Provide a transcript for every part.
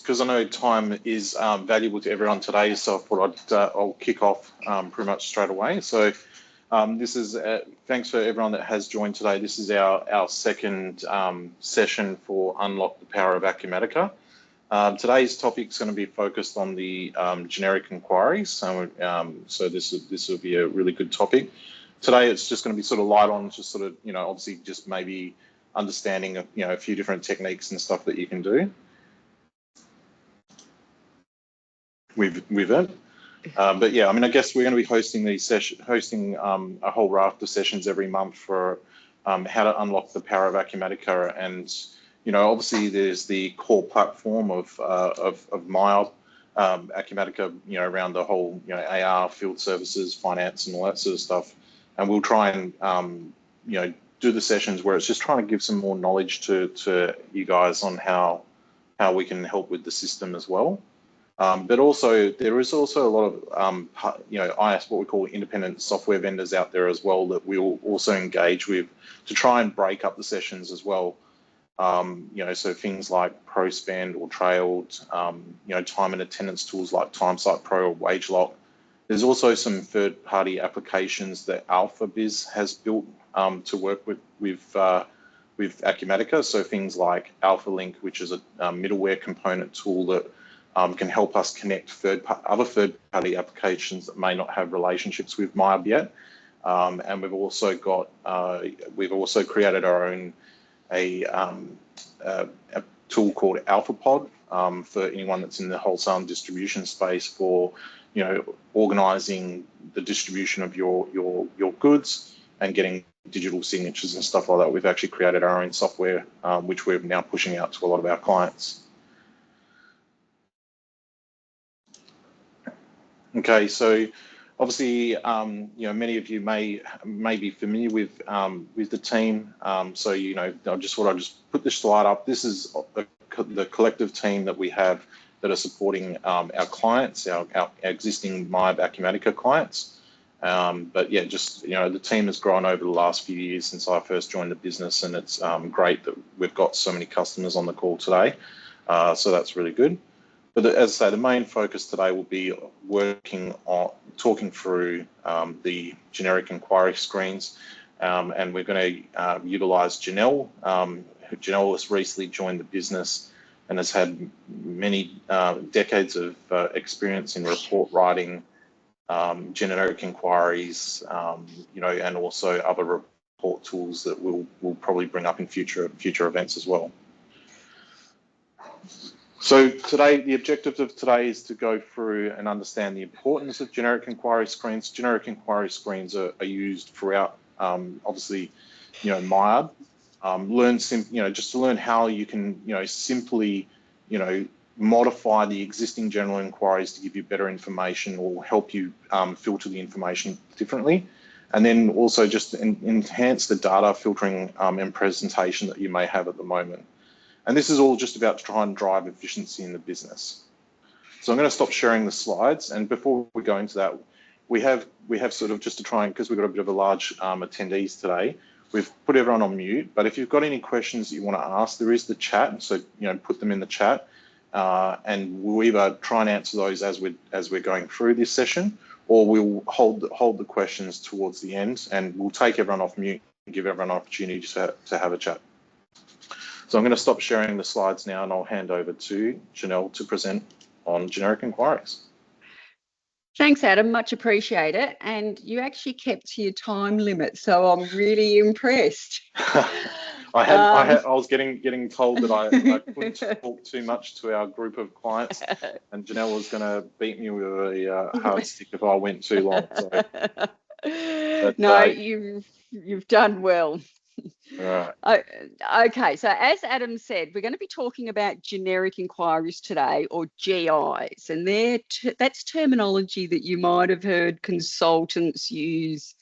because I know time is valuable to everyone today, so I thought I'll kick off pretty much straight away. So this is thanks for everyone that has joined today. This is our second session for Unlock the Power of Acumatica. Today's topic is going to be focused on the generic inquiries. So this will be a really good topic. Today it's just going to be sort of light on, just sort of, obviously just maybe understanding of, a few different techniques and stuff that you can do with it. But yeah, I mean, I guess we're going to be hosting these hosting a whole raft of sessions every month for how to unlock the power of Acumatica. And obviously there's the core platform of MYOB Acumatica, around the whole AR, field services, finance, and all that sort of stuff. And we'll try and do the sessions where it's just trying to give some more knowledge to you guys on how we can help with the system as well. But also there is also a lot of what we call independent software vendors out there as well that we'll also engage with to try and break up the sessions as well. So things like ProSpend or Trailed, time and attendance tools like TimeSite Pro or WageLock. There's also some third-party applications that AlphaBiz has built to work with Acumatica. So things like AlphaLink, which is a middleware component tool that can help us connect other third-party applications that may not have relationships with MYOB yet. And we've also created our own a tool called AlphaPod for anyone that's in the wholesale and distribution space for organising the distribution of your goods and getting digital signatures and stuff like that. We've actually created our own software, which we're now pushing out to a lot of our clients. Okay, so obviously, many of you may be familiar with the team. So I just thought I'd just put this slide up. This is the collective team that we have that are supporting our clients, our existing MYOB Acumatica clients. But yeah, just the team has grown over the last few years since I first joined the business, and it's great that we've got so many customers on the call today. So that's really good. But as I say, the main focus today will be working on talking through the generic inquiry screens, and we're going to utilise Janelle. Janelle has recently joined the business and has had many decades of experience in report writing, generic inquiries, and also other report tools that we'll probably bring up in future events as well. So today, the objective of today is to go through and understand the importance of generic inquiry screens. Generic inquiry screens are used throughout, obviously, MYOB. Just to learn how you can, simply, modify the existing general inquiries to give you better information or help you filter the information differently. And then also just enhance the data filtering and presentation that you may have at the moment. And this is all just about to try and drive efficiency in the business. So I'm going to stop sharing the slides. And before we go into that, we have sort of just to try and, because we've got a bit of a large attendees today, we've put everyone on mute. But if you've got any questions that you want to ask, there is the chat. So, put them in the chat. And we'll either try and answer those as we're going through this session, or we'll hold the questions towards the end, and we'll take everyone off mute and give everyone an opportunity to have a chat. So I'm going to stop sharing the slides now, and I'll hand over to Janelle to present on generic inquiries. Thanks, Adam. Much appreciated. And you actually kept to your time limit, so I'm really impressed. I was getting told that I couldn't talk too much to our group of clients, and Janelle was going to beat me with a hard stick if I went too long. So. But, no, you've done well. Right. Okay, so as Adam said, we're going to be talking about generic inquiries today, or GIs, and that's terminology that you might have heard consultants use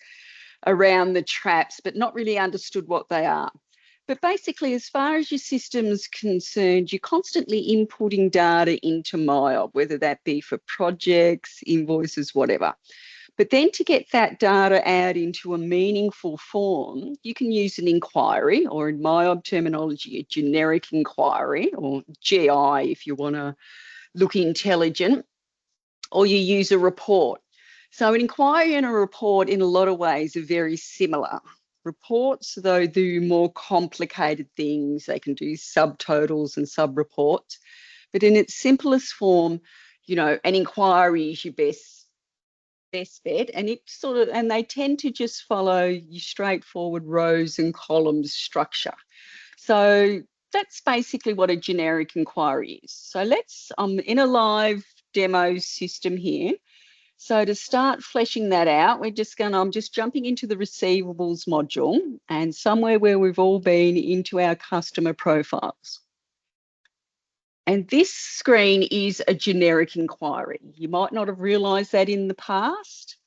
around the traps, but not really understood what they are. But basically, as far as your system's concerned, you're constantly inputting data into MYOB, whether that be for projects, invoices, whatever. But then to get that data out into a meaningful form, you can use an inquiry, or in MYOB terminology, a generic inquiry, or GI if you want to look intelligent, or you use a report. So an inquiry and a report in a lot of ways are very similar. Reports, though, do more complicated things. They can do subtotals and sub-reports. But in its simplest form, you know, an inquiry is your best bet, and they tend to just follow your straightforward rows and columns structure. So that's basically what a generic inquiry is. So I'm in a live demo system here. So to start fleshing that out, I'm just jumping into the receivables module, and somewhere where we've all been into our customer profiles. And this screen is a generic inquiry. You might not have realized that in the past,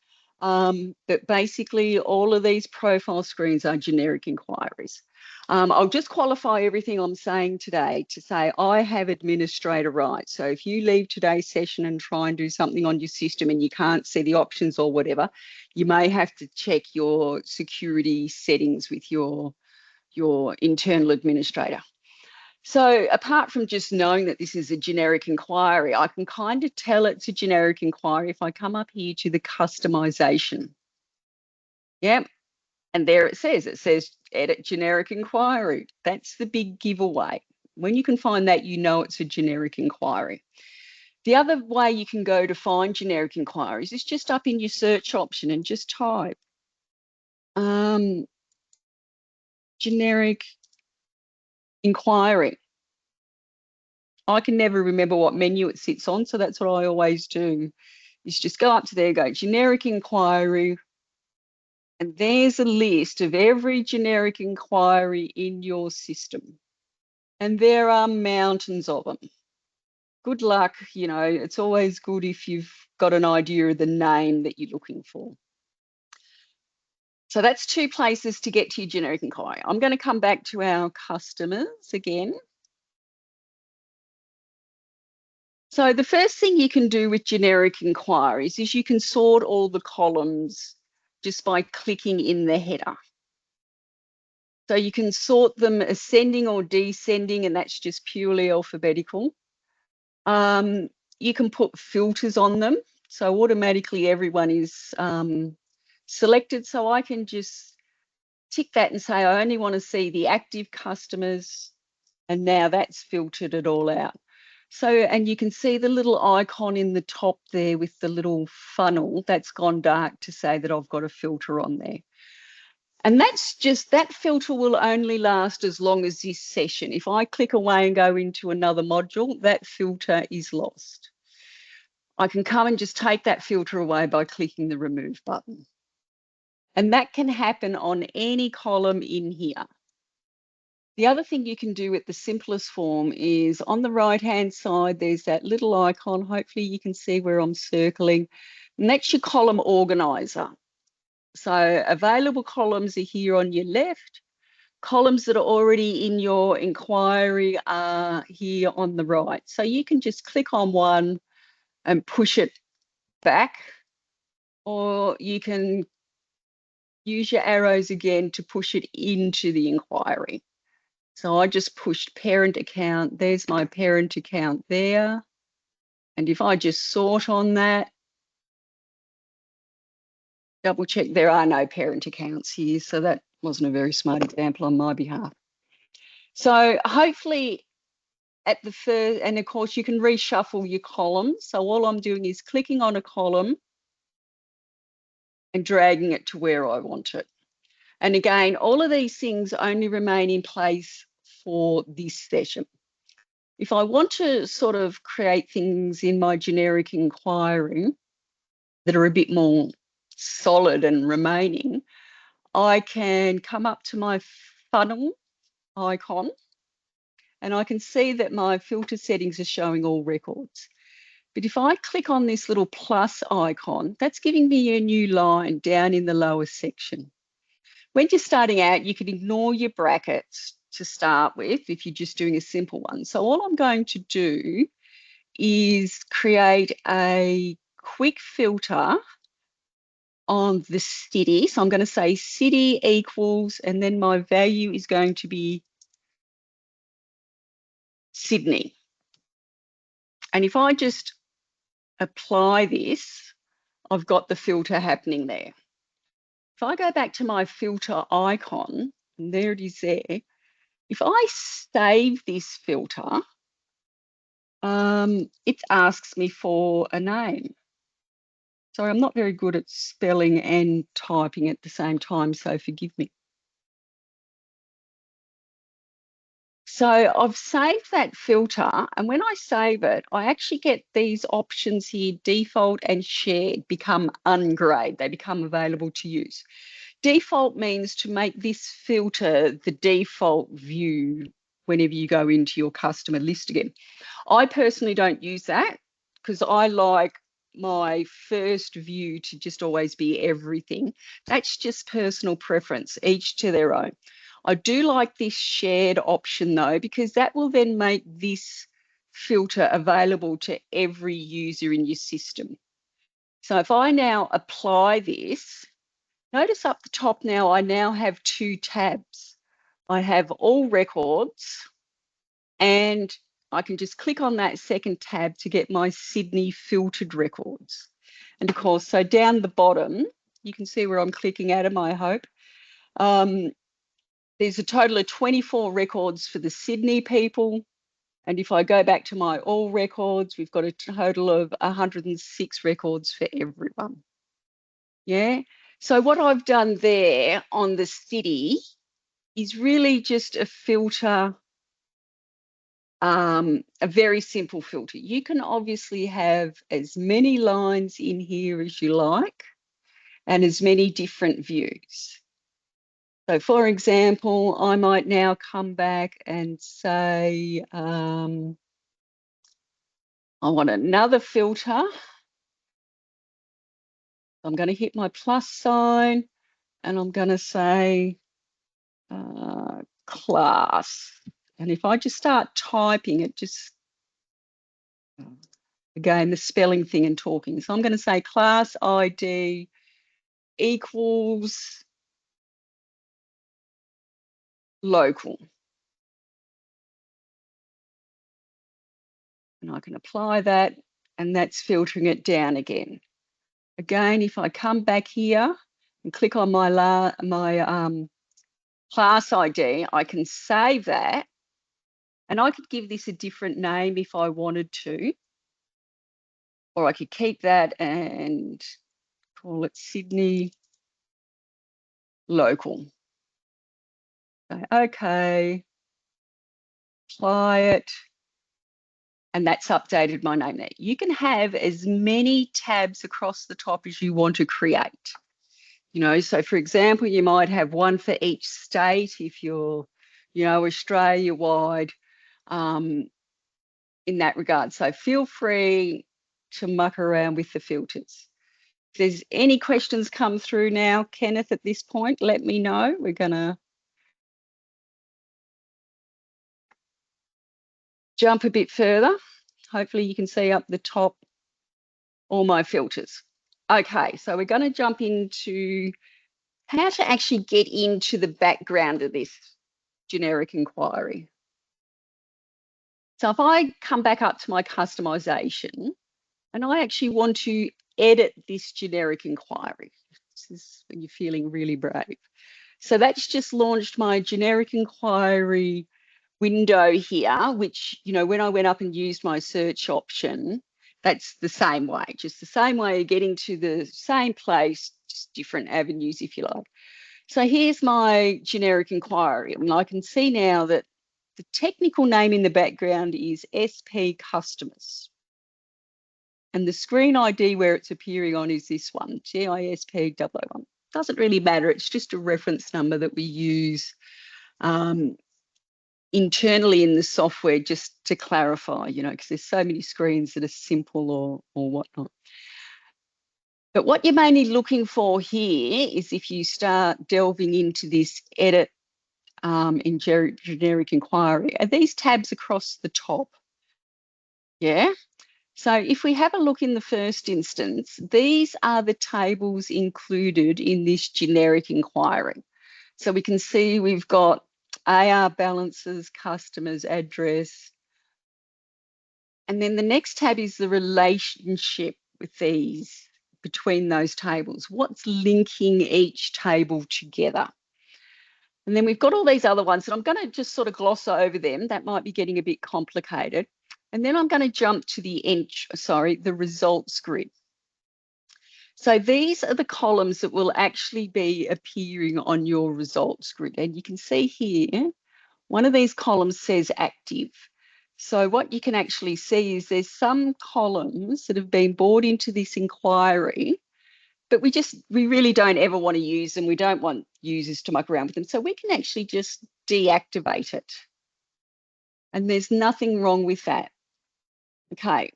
but basically all of these profile screens are generic inquiries. I'll just qualify everything I'm saying today to say I have administrator rights. So if you leave today's session and try and do something on your system and you can't see the options or whatever, you may have to check your security settings with your internal administrator. So apart from just knowing that this is a generic inquiry, I can kind of tell it's a generic inquiry if I come up here to the customization. Yep. And there it says edit generic inquiry. That's the big giveaway. When you can find that, you know it's a generic inquiry. The other way you can go to find generic inquiries is just up in your search option and just type generic inquiry. I can never remember what menu it sits on, so that's what I always do, is just go up to there, go generic inquiry, and there's a list of every generic inquiry in your system. And there are mountains of them. Good luck, you know, it's always good if you've got an idea of the name that you're looking for. So that's two places to get to your generic inquiry. I'm going to come back to our customers again. So the first thing you can do with generic inquiries is you can sort all the columns just by clicking in the header. So you can sort them ascending or descending, and that's just purely alphabetical. You can put filters on them, so automatically everyone is selected. So I can just tick that and say I only want to see the active customers, and now that's filtered it all out. So, and you can see the little icon in the top there with the little funnel, that's gone dark to say that I've got a filter on there. And that's just, that filter will only last as long as this session. If I click away and go into another module, that filter is lost. I can come and just take that filter away by clicking the remove button. And that can happen on any column in here. The other thing you can do at the simplest form is on the right-hand side, there's that little icon. Hopefully you can see where I'm circling. And that's your column organizer. So available columns are here on your left. Columns that are already in your inquiry are here on the right. So you can just click on one and push it back, or you can use your arrows again to push it into the inquiry. So I just pushed parent account. There's my parent account there. And if I just sort on that, double check there are no parent accounts here. So that wasn't a very smart example on my behalf. So hopefully at the first, and of course you can reshuffle your columns. So all I'm doing is clicking on a column and dragging it to where I want it. And again, all of these things only remain in place for this session. If I want to sort of create things in my generic inquiry that are a bit more solid and remaining, I can come up to my funnel icon and I can see that my filter settings are showing all records. But if I click on this little plus icon, that's giving me a new line down in the lower section. When you're starting out, you can ignore your brackets to start with if you're just doing a simple one. So all I'm going to do is create a quick filter on the city. So I'm going to say city equals, and then my value is going to be Sydney. And if I just apply this, I've got the filter happening there. If I go back to my filter icon, and there it is there, if I save this filter, it asks me for a name. Sorry, I'm not very good at spelling and typing at the same time, so forgive me. So I've saved that filter, and when I save it, I actually get these options here, default and shared, become ungrayed. They become available to use. Default means to make this filter the default view whenever you go into your customer list again. I personally don't use that because I like my first view to just always be everything. That's just personal preference, each to their own. I do like this shared option though, because that will then make this filter available to every user in your system. So if I now apply this, notice up the top now, I now have two tabs. I have all records, and I can just click on that second tab to get my Sydney filtered records. And of course, so down the bottom, you can see where I'm clicking at them, I hope. There's a total of 24 records for the Sydney people. And if I go back to my all records, we've got a total of 106 records for everyone. Yeah. So what I've done there on the city is really just a filter, a very simple filter. You can obviously have as many lines in here as you like and as many different views. So for example, I might now come back and say, I want another filter. I'm going to hit my plus sign and I'm going to say class. And if I just start typing, it just, again, the spelling thing and talking. So I'm going to say class ID equals local. And I can apply that, and that's filtering it down again. Again, if I come back here and click on my class ID, I can save that, and I could give this a different name if I wanted to, or I could keep that and call it Sydney local. So, okay, apply it, and that's updated my name there. You can have as many tabs across the top as you want to create. You know, so for example, you might have one for each state if you're, you know, Australia-wide in that regard. So feel free to muck around with the filters. If there's any questions come through now, Kenneth, at this point, let me know. We're going to jump a bit further. Hopefully you can see up the top all my filters. Okay, so we're going to jump into how to actually get into the background of this generic inquiry. So if I come back up to my customization and I actually want to edit this generic inquiry, this is when you're feeling really brave. So that's just launched my generic inquiry window here, which, you know, when I went up and used my search option, that's the same way, just the same way of getting to the same place, just different avenues, if you like. So here's my generic inquiry. And I can see now that the technical name in the background is SP Customers. And the screen ID where it's appearing on is this one, GISP001. Doesn't really matter. It's just a reference number that we use internally in the software just to clarify, you know, because there's so many screens that are simple or whatnot. But what you're mainly looking for here is if you start delving into this edit in generic inquiry, are these tabs across the top? Yeah. So if we have a look in the first instance, these are the tables included in this generic inquiry. So we can see we've got AR balances, customers, address. And then the next tab is the relationship with these, between those tables. What's linking each table together? And then we've got all these other ones, and I'm going to just sort of gloss over them. That might be getting a bit complicated. And then I'm going to jump to the results grid. So these are the columns that will actually be appearing on your results grid. And you can see here, one of these columns says active. So what you can actually see is there's some columns that have been brought into this inquiry, but we really don't ever want to use them. We don't want users to muck around with them. So we can actually just deactivate it. And there's nothing wrong with that. Okay.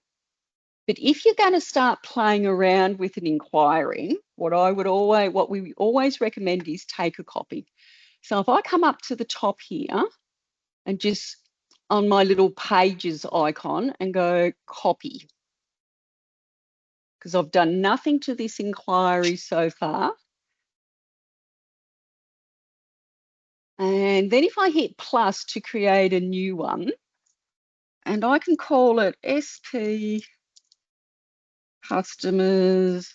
But if you're going to start playing around with an inquiry, what we always recommend is take a copy. So if I come up to the top here and just on my little pages icon and go copy, because I've done nothing to this inquiry so far. And then if I hit plus to create a new one, and I can call it SP Customers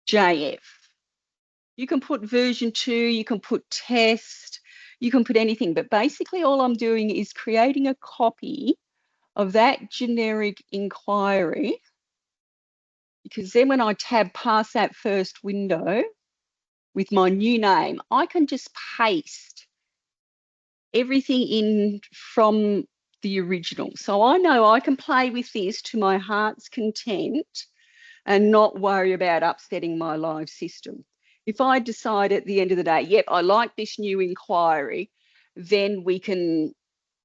JF. You can put version 2, you can put test, you can put anything, but basically all I'm doing is creating a copy of that generic inquiry, because then when I tab past that first window with my new name, I can just paste everything in from the original. So I know I can play with this to my heart's content and not worry about upsetting my live system. If I decide at the end of the day, yep, I like this new inquiry, then we can,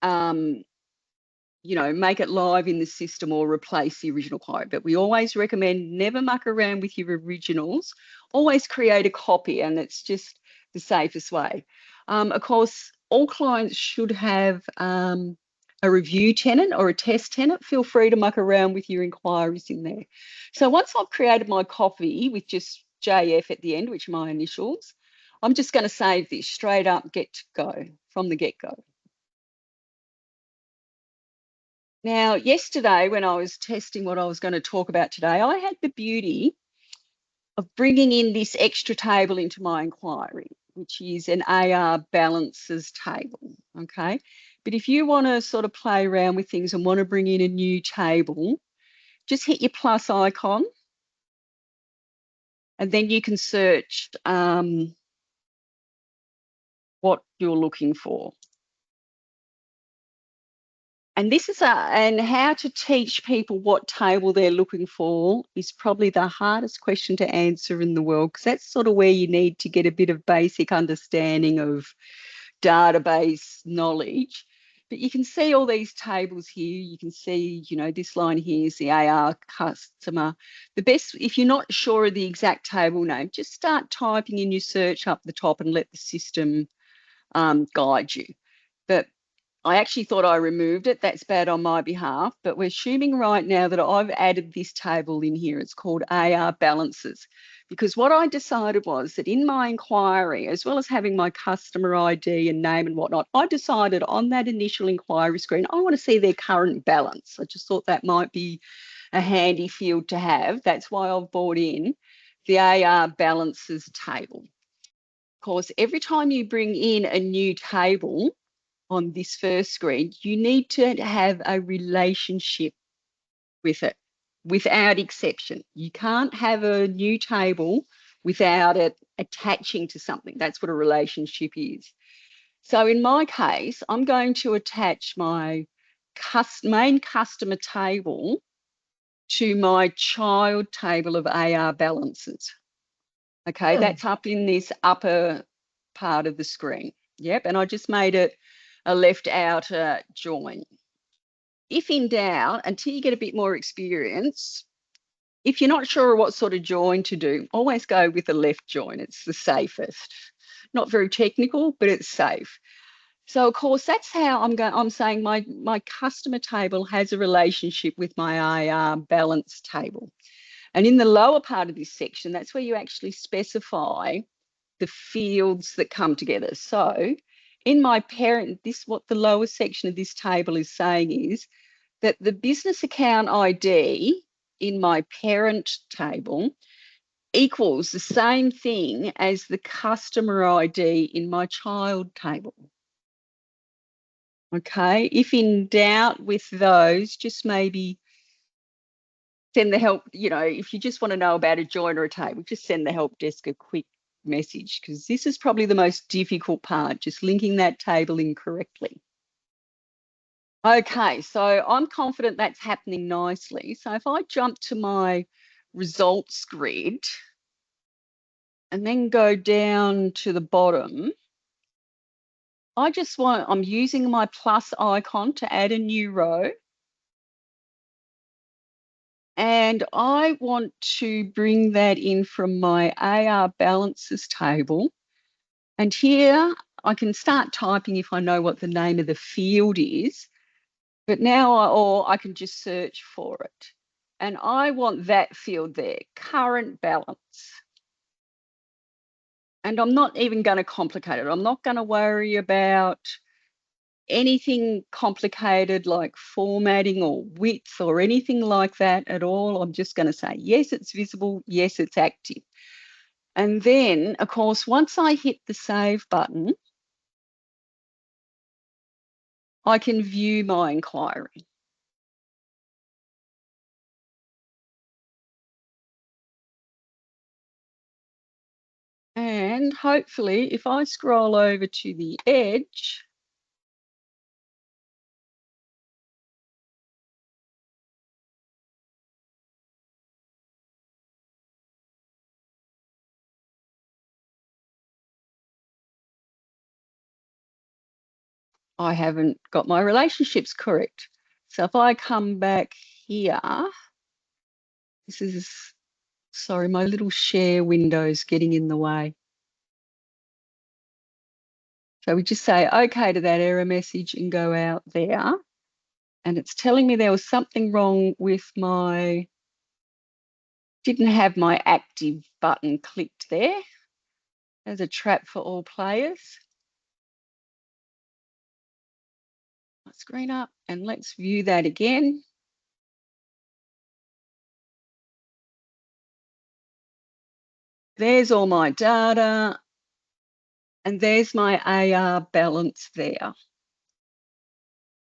make it live in the system or replace the original inquiry. But we always recommend never muck around with your originals. Always create a copy, and it's just the safest way. Of course, all clients should have a review tenant or a test tenant. Feel free to muck around with your inquiries in there. So once I've created my copy with just JF at the end, which are my initials, I'm just going to save this straight up, get to go from the get-go. Now, yesterday when I was testing what I was going to talk about today, I had the beauty of bringing in this extra table into my inquiry, which is an AR balances table, okay? But if you want to sort of play around with things and want to bring in a new table, just hit your plus icon, and then you can search what you're looking for. And this is and how to teach people what table they're looking for is probably the hardest question to answer in the world, because that's sort of where you need to get a bit of basic understanding of database knowledge. But you can see all these tables here. You can see, this line here is the AR customer. The best, if you're not sure of the exact table name, just start typing in your search up the top and let the system guide you. But I actually thought I removed it. That's bad on my behalf, but we're assuming right now that I've added this table in here. It's called AR balances, because what I decided was that in my inquiry, as well as having my customer ID and name and whatnot, I decided on that initial inquiry screen, I want to see their current balance. I just thought that might be a handy field to have. That's why I've brought in the AR balances table. Of course, every time you bring in a new table on this first screen, you need to have a relationship with it, without exception. You can't have a new table without it attaching to something. That's what a relationship is. So in my case, I'm going to attach my main customer table to my child table of AR balances. Okay, that's up in this upper part of the screen. Yep, and I just made it a left outer join. If in doubt, until you get a bit more experience, if you're not sure what sort of join to do, always go with a left join. It's the safest. Not very technical, but it's safe. So of course, that's how I'm saying my customer table has a relationship with my AR balance table. And in the lower part of this section, that's where you actually specify the fields that come together. So in my parent, what the lower section of this table is saying is that the business account ID in my parent table equals the same thing as the customer ID in my child table. Okay, if in doubt with those, just maybe send the help, if you just want to know about a join or a table, just send the help desk a quick message, because this is probably the most difficult part, just linking that table incorrectly. Okay, so I'm confident that's happening nicely. So if I jump to my results grid and then go down to the bottom, I'm using my plus icon to add a new row. And I want to bring that in from my AR balances table. And here I can start typing if I know what the name of the field is. But now, or I can just search for it. And I want that field there, current balance. And I'm not even going to complicate it. I'm not going to worry about anything complicated like formatting or width or anything like that at all. I'm just going to say, yes, it's visible. Yes, it's active. And then, of course, once I hit the save button, I can view my inquiry. And hopefully, if I scroll over to the edge, I haven't got my relationships correct. So if I come back here, this is, sorry, my little share window's getting in the way. So we just say okay to that error message and go out there. And it's telling me there was something wrong with didn't have my active button clicked there. There's a trap for all players. Screen up and let's view that again. There's all my data and there's my AR balance there.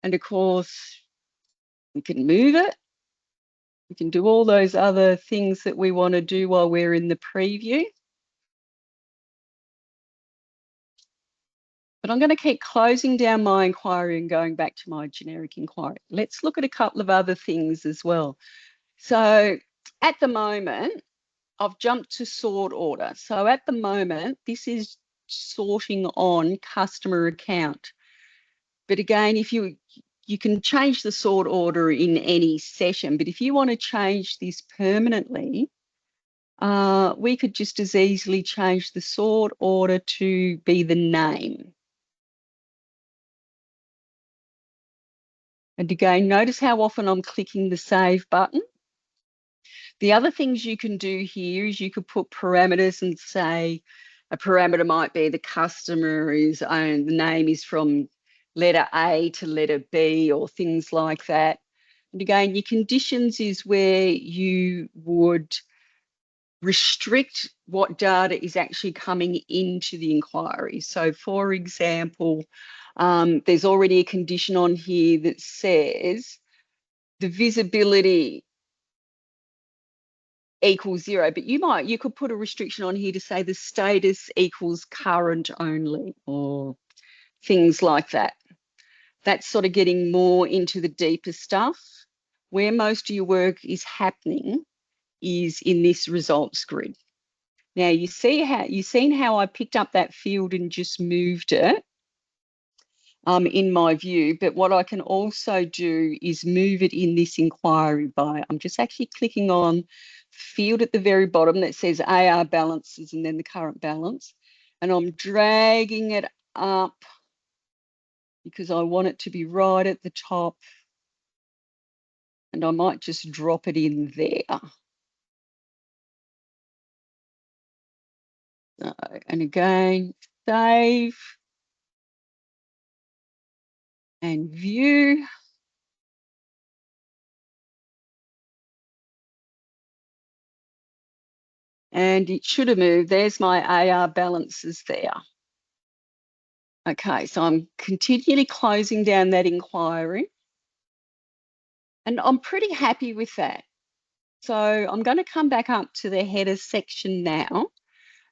And of course, we can move it. We can do all those other things that we want to do while we're in the preview. But I'm going to keep closing down my inquiry and going back to my generic inquiry. Let's look at a couple of other things as well. So at the moment, I've jumped to sort order. So at the moment, this is sorting on customer account. But again, if you can change the sort order in any session, but if you want to change this permanently, we could just as easily change the sort order to be the name. And again, notice how often I'm clicking the save button. The other things you can do here is you could put parameters and say a parameter might be the customer is owned, the name is from letter A to letter B or things like that. And again, your conditions is where you would restrict what data is actually coming into the inquiry. So for example, there's already a condition on here that says the visibility equals 0, but you could put a restriction on here to say the status equals current only or things like that. That's sort of getting more into the deeper stuff. Where most of your work is happening is in this results grid. Now you've seen how I picked up that field and just moved it in my view, but what I can also do is move it in this inquiry by, I'm just actually clicking on field at the very bottom that says AR balances and then the current balance, and I'm dragging it up because I want it to be right at the top, and I might just drop it in there. So, and again, save and view. And it should have moved. There's my AR balances there. Okay, so I'm continually closing down that inquiry. And I'm pretty happy with that. So I'm going to come back up to the header section now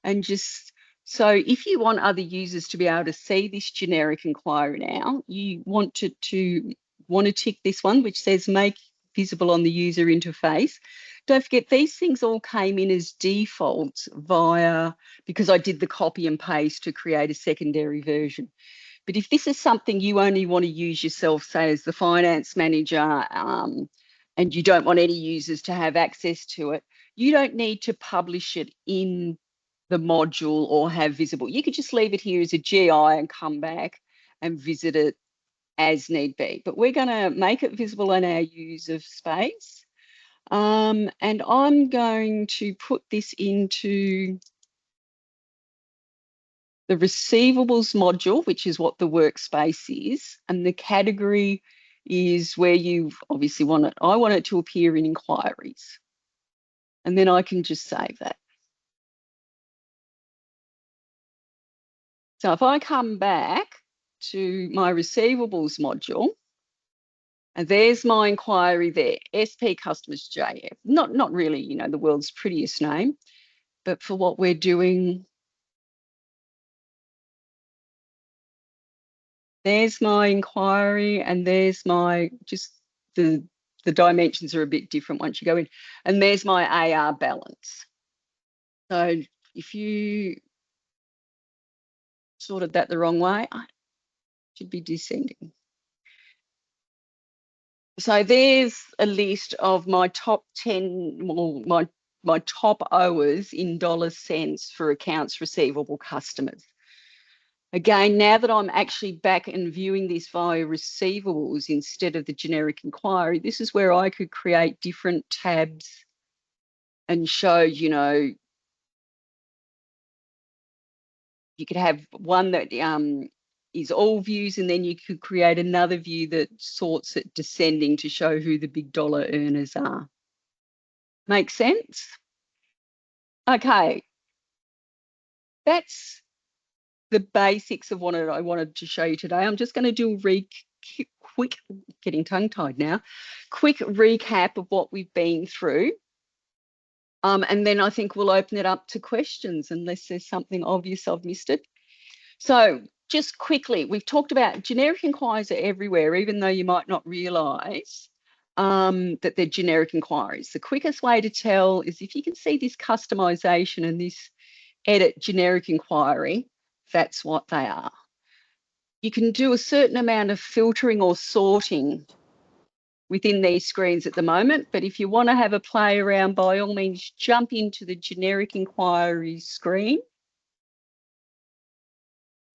and just, so if you want other users to be able to see this generic inquiry now, you want to tick this one, which says make visible on the user interface. Don't forget, these things all came in as defaults because I did the copy and paste to create a secondary version. But if this is something you only want to use yourself, say as the finance manager, and you don't want any users to have access to it, you don't need to publish it in the module or have visible. You could just leave it here as a GI and come back and visit it as need be. But we're going to make it visible in our user space. And I'm going to put this into the receivables module, which is what the workspace is, and the category is where you obviously want it. I want it to appear in inquiries. And then I can just save that. So if I come back to my receivables module, and there's my inquiry there, SP Customers JF. Not really, you know, the world's prettiest name, but for what we're doing, there's my inquiry, and there's my, just the dimensions are a bit different once you go in, and there's my AR balance. So if you sorted that the wrong way, I should be descending. So there's a list of my top 10, well, my top owers in dollar cents for accounts receivable customers. Again, now that I'm actually back and viewing this via receivables instead of the generic inquiry, this is where I could create different tabs and show, you know, you could have one that is all views, and then you could create another view that sorts it descending to show who the big dollar earners are. Make sense? Okay. That's the basics of what I wanted to show you today. I'm just going to do a quick, getting tongue-tied now, quick recap of what we've been through. And then I think we'll open it up to questions unless there's something obvious I've missed it. So just quickly, we've talked about generic inquiries are everywhere, even though you might not realise that they're generic inquiries. The quickest way to tell is if you can see this customisation and this edit generic inquiry, that's what they are. You can do a certain amount of filtering or sorting within these screens at the moment, but if you want to have a play around, by all means, jump into the generic inquiry screen.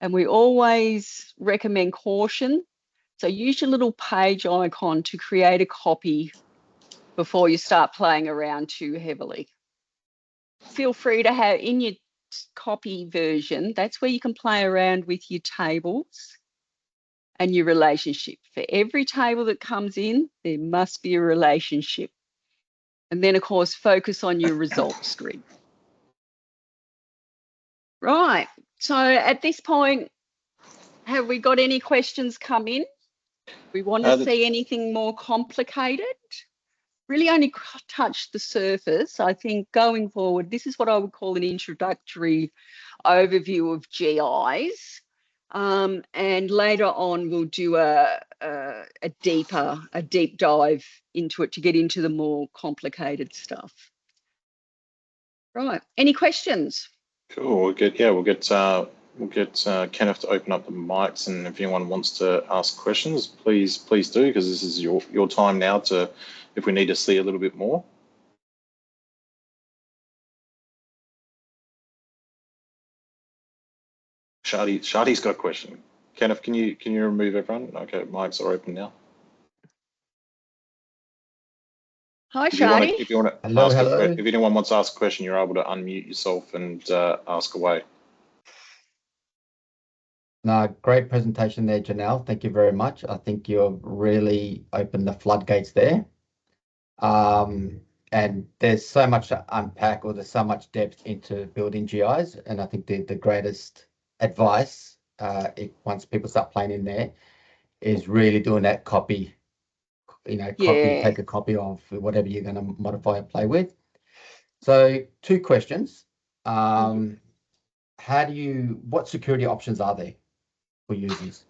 And we always recommend caution. So use your little page icon to create a copy before you start playing around too heavily. Feel free to have in your copy version, that's where you can play around with your tables and your relationship. For every table that comes in, there must be a relationship. And then, of course, focus on your results screen. Right. So at this point, have we got any questions come in? We want to see anything more complicated? Really only touched the surface. I think going forward, this is what I would call an introductory overview of GIs. And later on, we'll do a deep dive into it to get into the more complicated stuff. Right. Any questions? Cool. We'll get Kenneth to open up the mics, and if anyone wants to ask questions, please do, because this is your time now to, if we need to see a little bit more. Shadi's got a question. Kenneth, can you remove everyone? Okay, mics are open now. Hi, If you want Shadi. to Hello, ask hello. if anyone wants to ask a question, you're able to unmute yourself and ask away. No, great presentation there, Janelle. Thank you very much. I think you've really opened the floodgates there. And there's so much to unpack, or there's so much depth into building GIs. And I think the greatest advice, once people start playing in there, is really doing that copy. Take a copy of whatever you're going to modify and play with. So 2 questions. What security options are there for users?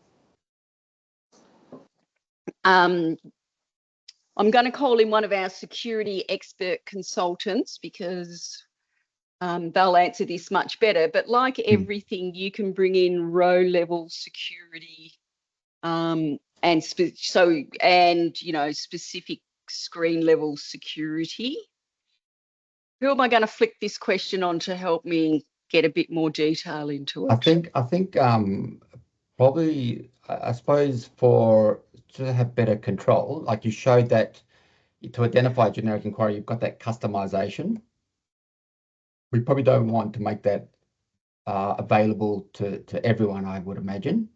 I'm going to call in one of our security expert consultants because they'll answer this much better. But like everything, you can bring in row level security and specific screen level security. Who am I going to flick this question on to help me get a bit more detail into it? I think probably, I suppose, to have better control, like you showed that to identify a generic inquiry, you've got that customization. We probably don't want to make that available to everyone, I would imagine.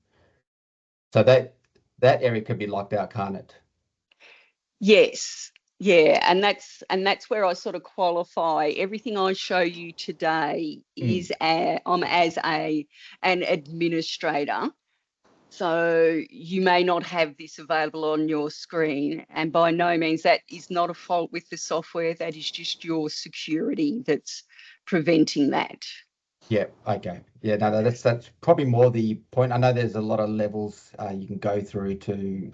So that area could be locked out, can't it? Yes. Yeah, and that's where I sort of qualify. Everything I show you today is I'm as an administrator. So you may not have this available on your screen, and by no means that is not a fault with the software. That is just your security that's preventing that. Yeah, okay. Yeah, no, that's probably more the point. I know there's a lot of levels you can go through to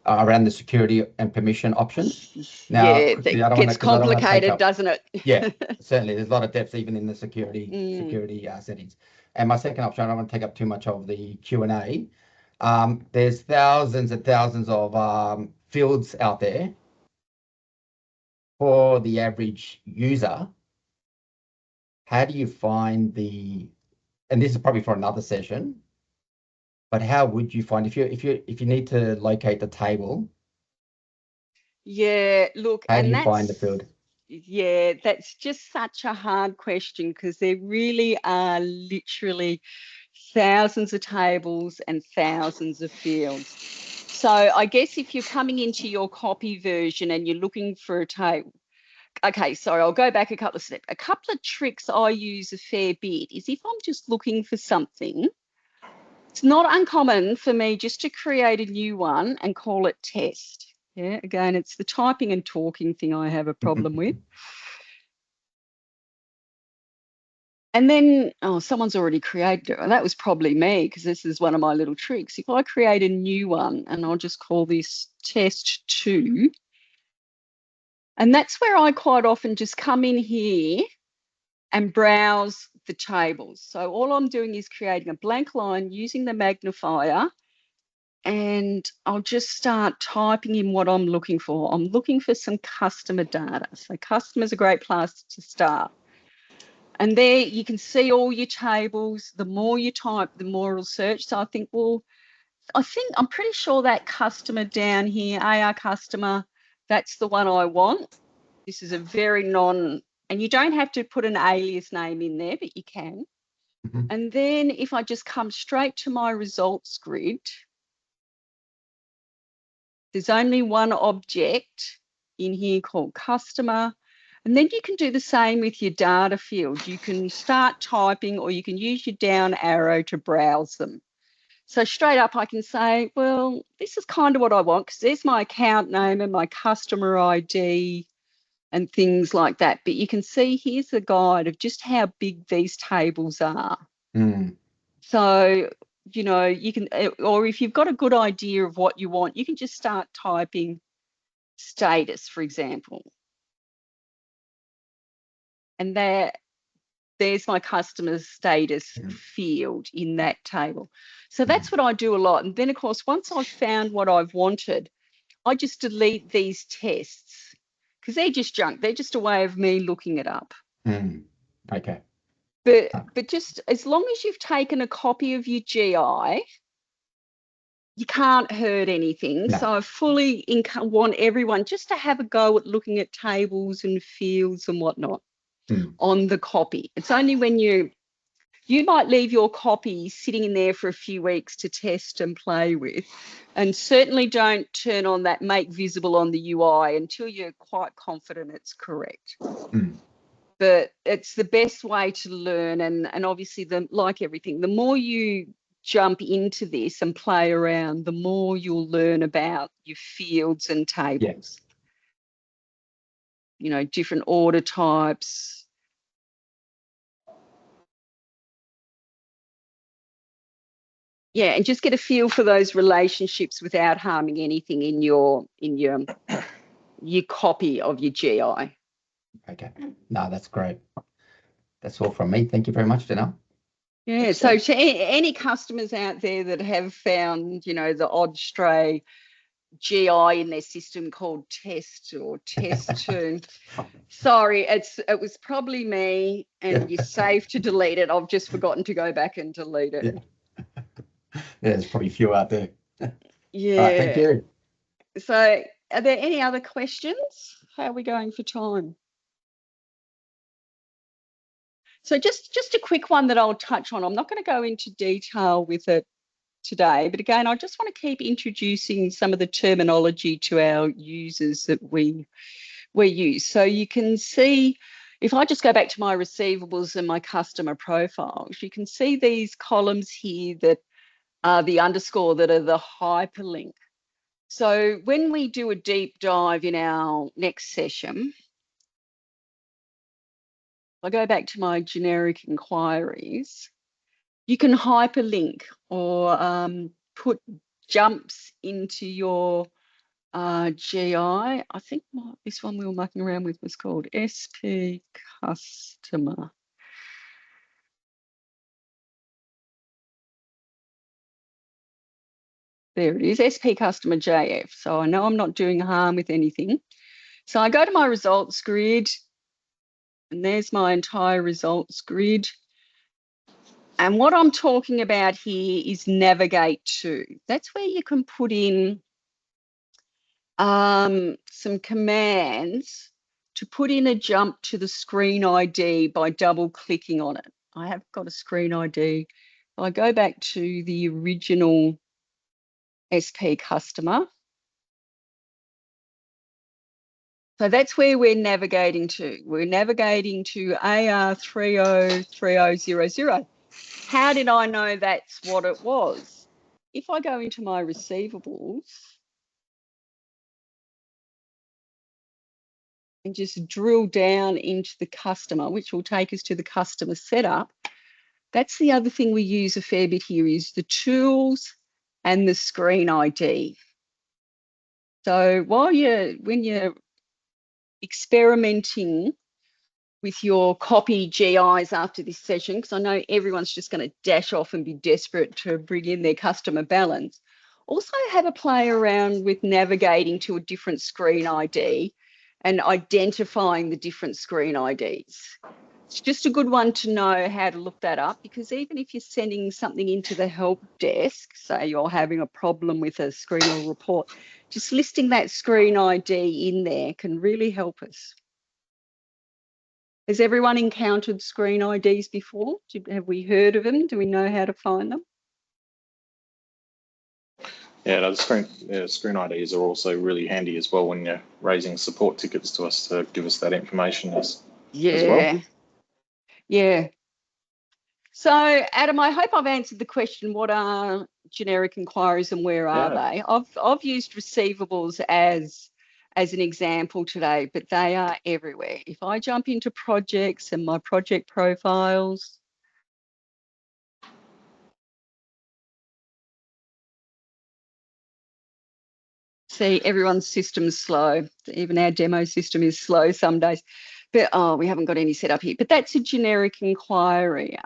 around the security and permission options. Now, yeah, quickly, that gets complicated, doesn't it? Yeah, certainly. There's a lot of depth even in the security settings. And my second option, I don't want to take up too much of the Q&A. There's thousands and thousands of fields out there for the average user. How do you find and this is probably for another session, but how would you find if you need to locate the table? Yeah, look, how do you find the field? Yeah, that's just such a hard question because there really are literally thousands of tables and thousands of fields. So I guess if you're coming into your copy version and you're looking for a table, okay, sorry, I'll go back a couple of steps. A couple of tricks I use a fair bit is if I'm just looking for something, it's not uncommon for me just to create a new one and call it test. Yeah, again, it's the typing and talking thing I have a problem with. And then, someone's already created it. That was probably me because this is one of my little tricks. If I create a new one and I'll just call this test 2, and that's where I quite often just come in here and browse the tables. So all I'm doing is creating a blank line using the magnifier, and I'll just start typing in what I'm looking for. I'm looking for some customer data. So customer's a great place to start. And there you can see all your tables. The more you type, the more it'll search. So I think, well, I'm pretty sure that customer down here, AR customer, that's the one I want. This is a very and you don't have to put an alias name in there, but you can. And then if I just come straight to my results grid, there's only one object in here called customer. And then you can do the same with your data field. You can start typing or you can use your down arrow to browse them. So straight up I can say, well, this is kind of what I want because there's my account name and my customer ID and things like that. But you can see here's a guide of just how big these tables are. So, you can, or if you've got a good idea of what you want, you can just start typing status, for example. And there's my customer status field in that table. So that's what I do a lot. And then, of course, once I've found what I've wanted, I just delete these tests because they're just junk. They're just a way of me looking it up. Okay. But just as long as you've taken a copy of your GI, you can't hurt anything. No. So I fully want everyone just to have a go at looking at tables and fields and whatnot on the copy. It's only when you might leave your copy sitting in there for a few weeks to test and play with, and certainly don't turn on that make visible on the UI until you're quite confident it's correct. But it's the best way to learn, and obviously, like everything, the more you jump into this and play around, the more you'll learn about your fields and tables. You know, different order types. Yeah, and just get a feel for those relationships without harming anything in your copy of your GI. Okay. No, that's great. That's all from me. Thank you very much, Janelle. Yeah, so to any customers out there that have found, you know, the odd stray GI in their system called test or test 2, sorry, it was probably me, and you're safe to delete it. I've just forgotten to go back and delete it. Yeah, there's probably a few out there. Yeah. All right, thank you. So are there any other questions? How are we going for time? So just a quick one that I'll touch on. I'm not going to go into detail with it today, but again, I just want to keep introducing some of the terminology to our users that we use. So you can see, if I just go back to my receivables and my customer profiles, you can see these columns here that are the underscore, that are the hyperlink. So when we do a deep dive in our next session, I go back to my generic inquiries, you can hyperlink or put jumps into your GI. I think this one we were mucking around with was called SP Customer. There it is, SP Customer JF. So I know I'm not doing harm with anything. So I go to my results grid, and there's my entire results grid. And what I'm talking about here is navigate to. That's where you can put in some commands to put in a jump to the screen ID by double clicking on it. I have got a screen ID. I go back to the original SP customer. So that's where we're navigating to. We're navigating to AR303000. How did I know that's what it was? If I go into my receivables and just drill down into the customer, which will take us to the customer setup, that's the other thing we use a fair bit here, is the tools and the screen ID. So when you're experimenting with your copy GIs after this session, because I know everyone's just going to dash off and be desperate to bring in their customer balance, also have a play around with navigating to a different screen ID and identifying the different screen IDs. It's just a good one to know how to look that up, because even if you're sending something into the help desk, say you're having a problem with a screen or report, just listing that screen ID in there can really help us. Has everyone encountered screen IDs before? Have we heard of them? Do we know how to find them? Yeah, the screen IDs are also really handy as well when you're raising support tickets to us to give us that information as well. Yeah. So, Adam, I hope I've answered the question, what are generic inquiries and where are they? I've used receivables as an example today, but they are everywhere. If I jump into projects and my project profiles, see, everyone's system's slow. Even our demo system is slow some days. But we haven't got any set up here. But that's a generic inquiry.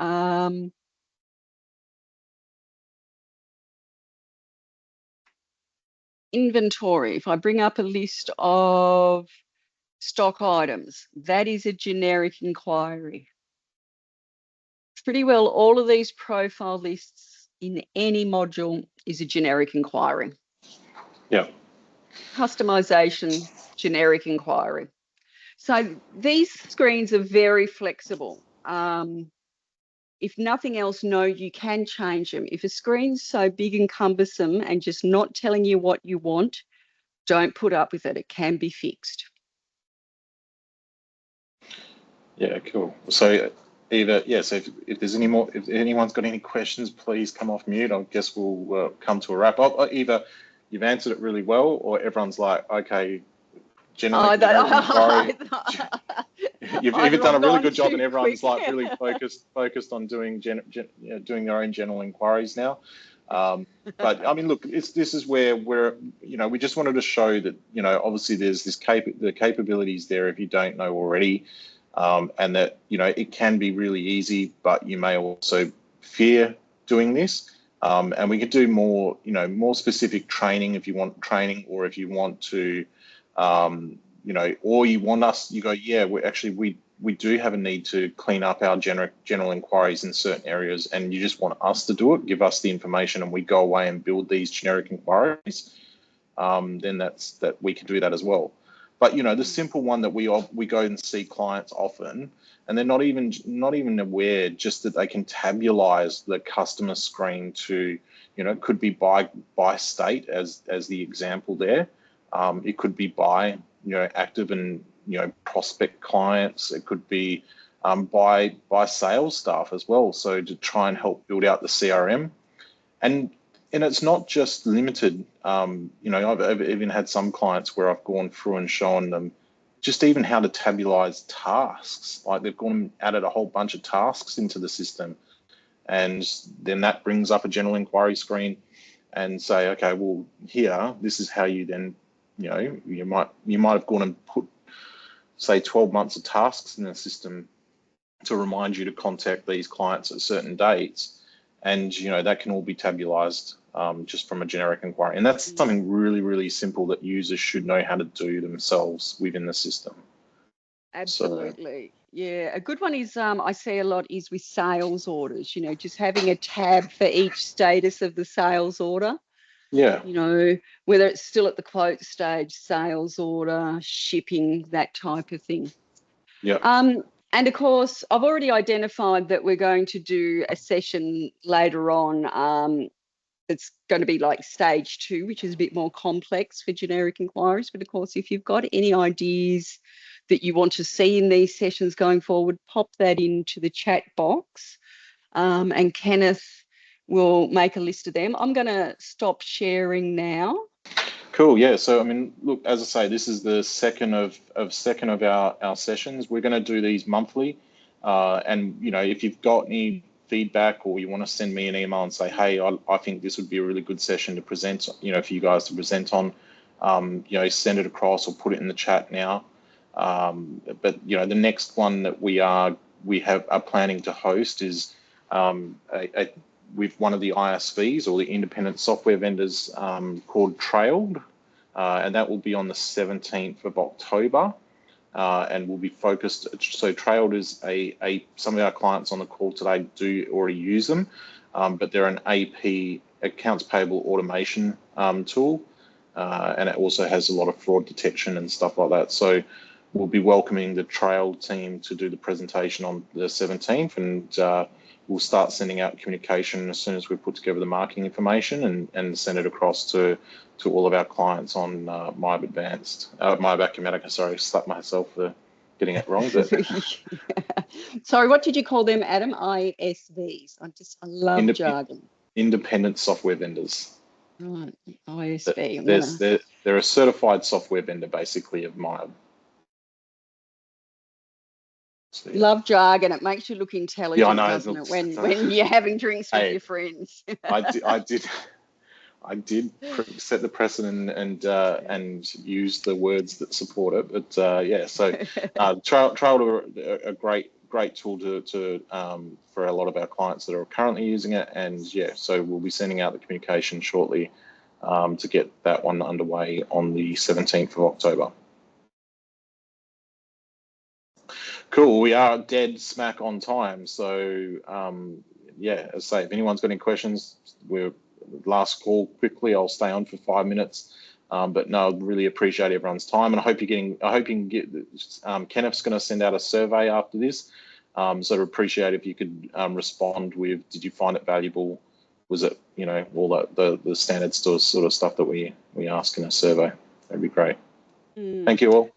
Inventory. If I bring up a list of stock items, that is a generic inquiry. pretty well all of these profile lists in any module is a generic inquiry. Yeah. Customization, generic inquiry. So these screens are very flexible. If nothing else, no, you can change them. If a screen's so big and cumbersome and just not telling you what you want, don't put up with it. It can be fixed. Yeah, cool. So Eva, yeah, so if there's any more, if anyone's got any questions, please come off mute. I guess we'll come to a wrap up. Either you've answered it really well, or everyone's like, okay, generic inquiry. You've done a really good job, and everyone's like really focused on doing doing their own general inquiries now. But I mean, look, this is where we just wanted to show that obviously there's the capabilities there if you don't know already, and that it can be really easy, but you may also fear doing this. And we could do more more specific training if you want training, or if you want to. Or you want us, you go, yeah, we do have a need to clean up our general inquiries in certain areas, and you just want us to do it, give us the information, and we go away and build these generic inquiries, then that we can do that as well. But the simple one that we go and see clients often, and they're not even aware just that they can tabularize the customer screen to, could be by state as the example there. It could be by active and prospect clients. It could be by sales staff as well. So to try and help build out the CRM, and it's not just limited. I've even had some clients where I've gone through and shown them just even how to tabularize tasks. Like they've gone and added a whole bunch of tasks into the system, and then that brings up a general inquiry screen and say, okay, well here, this is how you then. You might have gone and put, say, 12 months of tasks in the system to remind you to contact these clients at certain dates, and that can all be tabularized just from a generic inquiry. And that's something really, really simple that users should know how to do themselves within the system. Absolutely. So, yeah, a good one is I see a lot is with sales orders. Just having a tab for each status of the sales order. Yeah. Whether it's still at the quote stage, sales order, shipping, that type of thing. Yeah. And of course, I've already identified that we're going to do a session later on. It's going to be like stage 2, which is a bit more complex for generic inquiries. But of course, if you've got any ideas that you want to see in these sessions going forward, pop that into the chat box. And Kenneth will make a list of them. I'm going to stop sharing now. Cool. Yeah. So I mean, look, as I say, this is the second of our sessions. We're going to do these monthly, and if you've got any feedback or you want to send me an email and say, hey, I think this would be a really good session to present, for you guys to present on, send it across or put it in the chat now. But the next one that we are planning to host is with one of the ISVs or the independent software vendors called Trailed, and that will be on the 17th of October, and will be focused. So Trailed is some of our clients on the call today do already use them, but they're an AP, accounts payable automation tool, and it also has a lot of fraud detection and stuff like that. So we'll be welcoming the Trailed team to do the presentation on the 17th, and we'll start sending out communication as soon as we put together the marketing information and send it across to all of our clients on MYOB Acumatica. Sorry, slapped myself for getting it wrong. But sorry, what did you call them, Adam? ISVs. I love jargon. Independent software vendors. Right, ISV. They're a certified software vendor, basically, of MYOB. So, yeah. Love jargon. It makes you look intelligent, yeah, I know, doesn't it? When you're having drinks with your friends. I did set the precedent and use the words that support it. But yeah, so Trailed are a great tool to for a lot of our clients that are currently using it. And yeah, so we'll be sending out the communication shortly to get that one underway on the 17th of October. Cool. We are dead smack on time. So yeah, as I say, if anyone's got any questions, we're last call quickly. I'll stay on for 5 minutes. But no, I really appreciate everyone's time, and I hope you can get. Kenneth's going to send out a survey after this, so I'd appreciate if you could respond with, did you find it valuable? Was it, you know, all the standard sort of stuff that we ask in a survey? That'd be great. Thank you all.